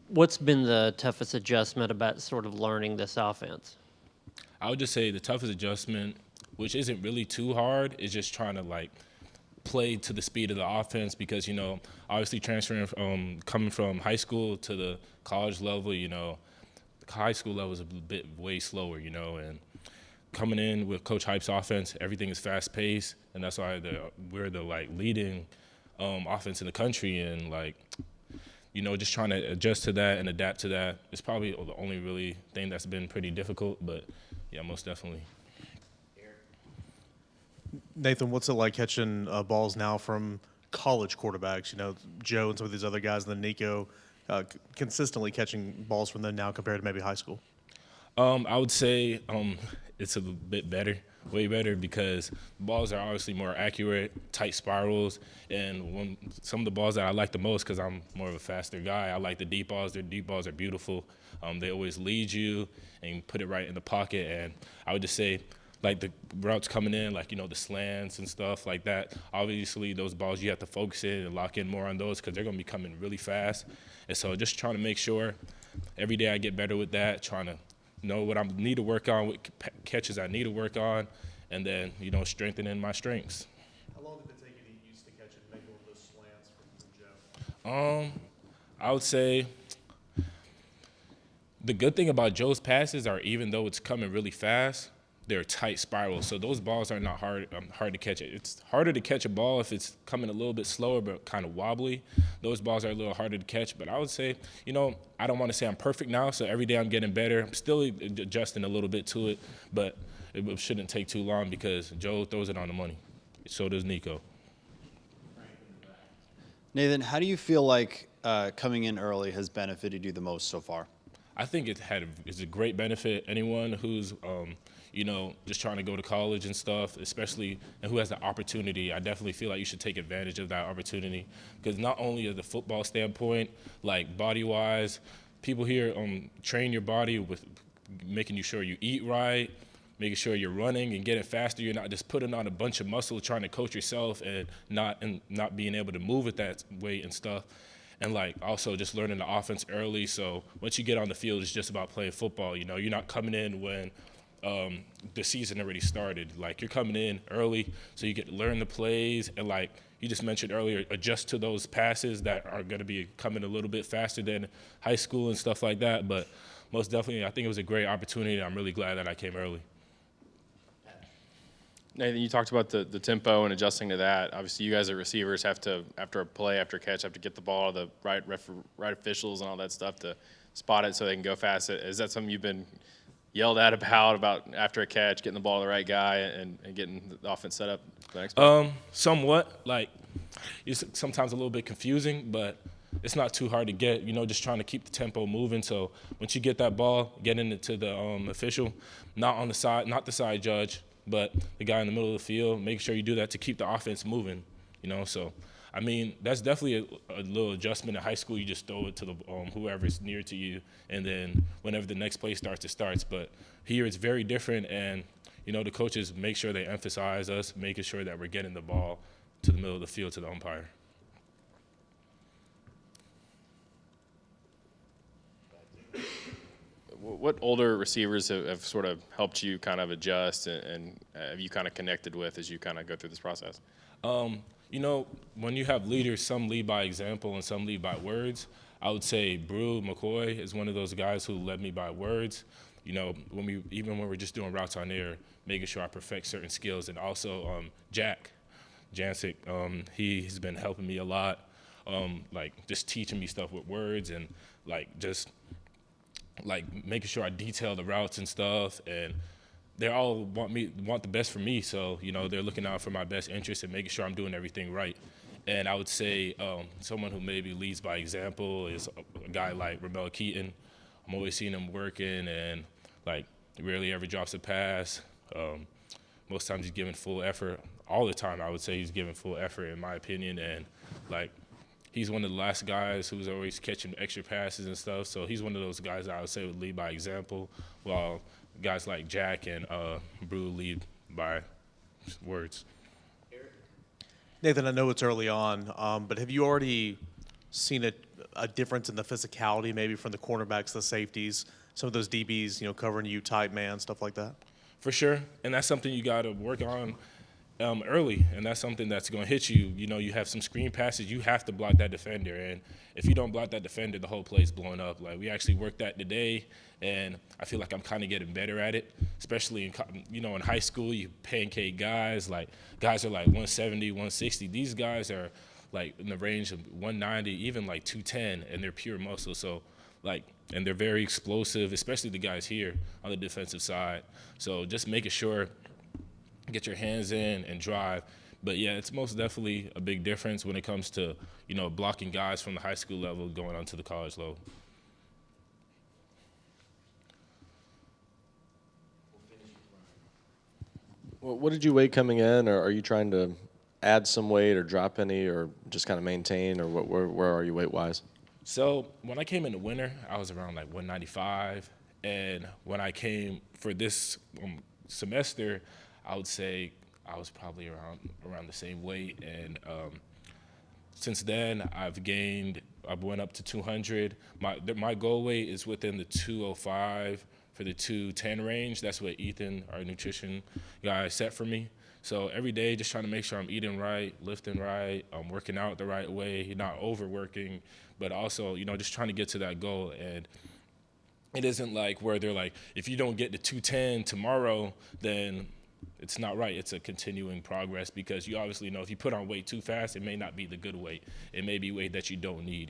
What's been the toughest adjustment about sort of learning this offense? I would just say the toughest adjustment, which isn't really too hard, is just trying to like play to the speed of the offense because, obviously transferring from coming from high school to the college level, the high school level is a bit way slower, and coming in with Coach Hype's offense, everything is fast paced, and that's why we're the like leading offense in the country, and like just trying to adjust to that and adapt to that is probably the only really thing that's been pretty difficult. But yeah, most definitely. Nathan, what's it like catching balls now from college quarterbacks? Joe and some of these other guys, and then Nico, consistently catching balls from them now compared to maybe high school. I would say it's a bit better, way better, because balls are obviously more accurate, tight spirals, and some of the balls that I like the most, because I'm more of a faster guy, I like the deep balls. Their deep balls are beautiful. They always lead you and put it right in the pocket, and I would just say, like the routes coming in, like, the slants and stuff like that, obviously those balls you have to focus in and lock in more on those because they're going to be coming really fast. And so just trying to make sure every day I get better with that, trying to know what I need to work on, what catches I need to work on, and then, strengthening my strengths. How long did it take you to get used to catching maybe one of those slants from Joe? I would say the good thing about Joe's passes are, even though it's coming really fast, they're tight spirals. So those balls are not hard to catch. It's harder to catch a ball if it's coming a little bit slower but kind of wobbly. Those balls are a little harder to catch. But I would say, I don't want to say I'm perfect now, so every day I'm getting better. I'm still adjusting a little bit to it, but it shouldn't take too long because Joe throws it on the money. So does Nico. Nathan, how do you feel like coming in early has benefited you the most so far? I think it's a great benefit. Anyone who's just trying to go to college and stuff, especially, and who has the opportunity, I definitely feel like you should take advantage of that opportunity, because not only at the football standpoint, like body-wise, people here train your body with making you sure you eat right, making sure you're running and getting faster. You're not just putting on a bunch of muscle trying to coach yourself and not being able to move at that weight and stuff. And like also just learning the offense early. So once you get on the field, it's just about playing football. You're not coming in when the season already started. Like, you're coming in early so you get to learn the plays and, like you just mentioned earlier, adjust to those passes that are going to be coming a little bit faster than high school and stuff like that. But most definitely, I think it was a great opportunity. I'm really glad that I came early. Nathan, you talked about the tempo and adjusting to that. Obviously, you guys as receivers have to, after a play, after a catch, have to get the ball to the right officials and all that stuff to spot it so they can go fast. Is that something you've been yelled at about after a catch, getting the ball to the right guy and getting the offense set up for the next play? Somewhat. Like, it's sometimes a little bit confusing, but it's not too hard to get, just trying to keep the tempo moving. So once you get that ball, getting it to the official, not the side judge, but the guy in the middle of the field, make sure you do that to keep the offense moving, So, I mean, that's definitely a little adjustment. In high school, you just throw it to the whoever's near to you, and then whenever the next play starts, it starts. But here it's very different, and, the coaches make sure they emphasize us, making sure that we're getting the ball to the middle of the field to the umpire. What older receivers have sort of helped you kind of adjust and have you kind of connected with as you kind of go through this process? When you have leaders, some lead by example and some lead by words. I would say Brew McCoy is one of those guys who led me by words. When we're just doing routes on air, making sure I perfect certain skills, and also Jack Jancic, he's been helping me a lot, like just teaching me stuff with words and like making sure I detail the routes and stuff, and they all want the best for me. So they're looking out for my best interest and making sure I'm doing everything right. And I would say someone who maybe leads by example is a guy like Ramel Keaton. I'm always seeing him working and like rarely ever drops a pass. Most times he's giving full effort. All the time, I would say he's giving full effort in my opinion, and like he's one of the last guys who's always catching extra passes and stuff. So he's one of those guys that I would say would lead by example, while guys like Jack and Brew lead by words. Nathan, I know it's early on, but have you already seen a difference in the physicality maybe from the cornerbacks, the safeties, some of those DBs, covering you tight man, stuff like that? For sure, and that's something you got to work on early, and that's something that's going to hit you. You have some screen passes, you have to block that defender, and if you don't block that defender, the whole play's blowing up. Like, we actually worked that today, and I feel like I'm kind of getting better at it, especially in high school. You pancake guys, like guys are like 170, 160. These guys are like in the range of 190, even like 210, and they're pure muscle. So and they're very explosive, especially the guys here on the defensive side. So just making sure, get your hands in and drive. But yeah, it's most definitely a big difference when it comes to, blocking guys from the high school level going on to the college level. Well, what did you weigh coming in, or are you trying to add some weight or drop any, or just kind of maintain, or where are you weight-wise? So when I came in the winter, I was around like 195, and when I came for this semester, I would say I was probably around the same weight, and since then I went up to 200. My goal weight is within the 205 for the 210 range. That's what Ethan, our nutrition guy, set for me. So every day, just trying to make sure I'm eating right, lifting right, working out the right way, not overworking, but also, just trying to get to that goal. And it isn't like where they're like, if you don't get to 210 tomorrow, then it's not right. It's a continuing progress, because you obviously know if you put on weight too fast, it may not be the good weight. It may be weight that you don't need,